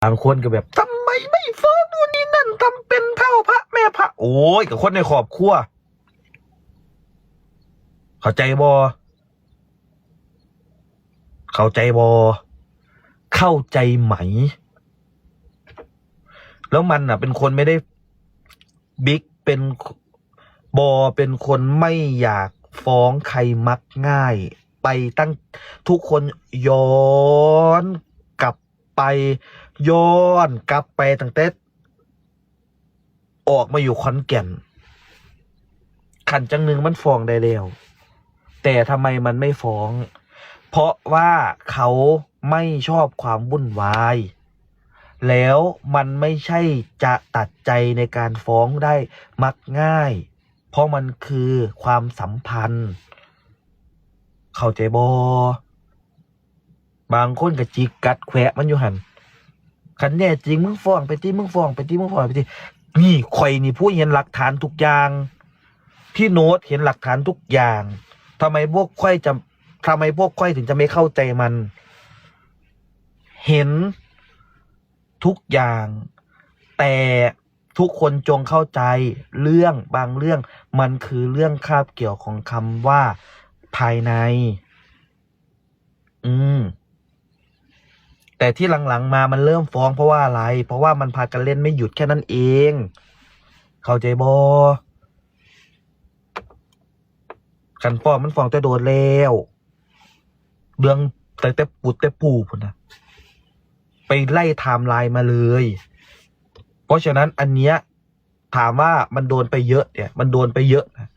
บางคนก็แบบทำไมไม่ฟ้องนู่นนี่นั่นทำเป็นเท่าพระแม่พระโอ้ยกับคนในครอบครัวเข้าใจบอเข้าใจบอเข้าใจไหมแล้วมันอ่ะเป็นคนไม่ได้บิ๊กเป็นบอเป็นคนไม่อยากฟ้องใครมักง่ายไปตั้งทุกคนย้อนกลับไปตั้งแต่ออกมาอยู่ขอนแก่นขันจังหนึ่งมันฟ้องได้แล้วแต่ทำไมมันไม่ฟ้องเพราะว่าเขาไม่ชอบความวุ่นวายแล้วมันไม่ใช่จะตัดใจในการฟ้องได้มักง่ายเพราะมันคือความสัมพันธ์เข้าใจบอบางคนก็จิกกัดแขวะมันอยู่หันขันแน่จริงมึงฟ้องไปที่มึงฟ้องไปที่นี่ข่อยนี่ผู้เห็นหลักฐานทุกอย่างพี่โน้ตเห็นหลักฐานทุกอย่างทำไมพวกข่อยถึงจะไม่เข้าใจมันเห็นทุกอย่างแต่ทุกคนจงเข้าใจเรื่องบางเรื่องมันคือเรื่องคาบเกี่ยวของคำว่าภายในแต่ที่หลังๆมามันเริ่มฟ้องเพราะว่าอะไรเพราะว่ามันพากันเล่นไม่หยุดแค่นั้นเองเข้าใจบอขันฟ้องมันฟ้องแต่โดนแล้วเรื่องแต่ปู่พุ่นนะไปไล่ไทม์ไลน์มาเลยเพราะฉะนั้นอันเนี้ยถามว่ามันโดนไปเยอะเนี่ยมันโดนไปเยอะนะ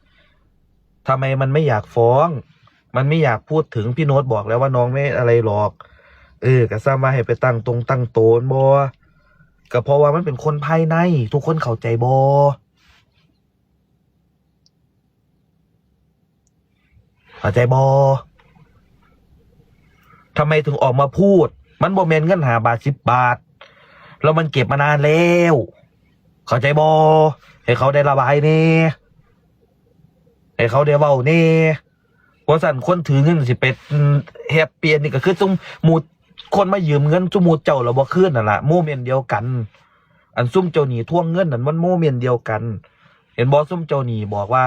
ทำไมมันไม่อยากฟ้องมันไม่อยากพูดถึงพี่โน้ตบอกแล้วว่าน้องไม่อะไรหรอกก็ซ้ำมาให้ไปตั้งโตนบอก็เพราะว่ามันเป็นคนภายในทุกคนเข้าใจบอเข้าใจบอทำไมถึงออกมาพูดมันบ่แม่นเงิน5 บาท 10 บาทแล้วมันเก็บมานานแล้วเข้าใจบอให้เขาได้ระบายเน่ให้เขาได้เว้าเน่ว่าสั่นคนถือเงินสิเป็ดแฮปปี้นี่ก็คือซุ่มหมู่คนมายืมเงินซุ่มหมู่เจ้าแล้วบ่คืนนั่นล่ะโมเมนต์เดียวกันอันซุ่มเจ้าหนี้ทวงเงินนั่นมันโมเมนต์เดียวกันเห็นบ่ซุ่มเจ้าหนี้บอกว่า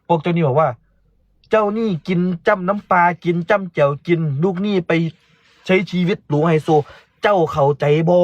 พวกเจ้าหนี้บอกว่าเจ้าหนี้กินจ้ำน้ำปลากินจ้ำแจ่วกินลูกหนี้ไปใช้ชีวิตหรูไฮโซเจ้าเข้าใจบ่